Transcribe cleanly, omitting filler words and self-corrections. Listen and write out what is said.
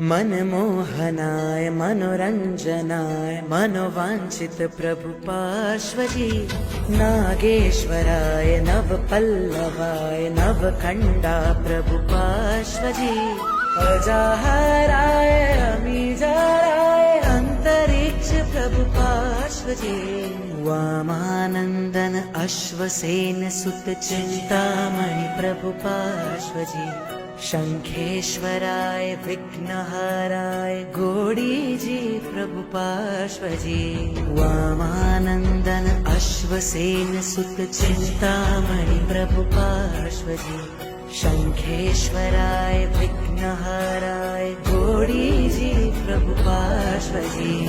मनमोहनाय मनोरंजनाय मनोवांछित प्रभु पार्श्वजी, नागेश्वराय नवपल्लवाय नवखंडा प्रभु पार्श्वजी, अजाहराय अमीजाराय अंतरिक्ष प्रभु पार्श्वजी, वामानंदन अश्वसेन सुत चिंतामणि प्रभु पार्श्वजी, शंखेश्वराय विघ्नहराय गोडीजी प्रभु पार्श्वजी, वामानंदन अश्वसेन सुत चिंतामणि प्रभु पार्श्वजी, शंखेश्वराय विघ्नहराय गोडीजी प्रभु पार्श्वजी।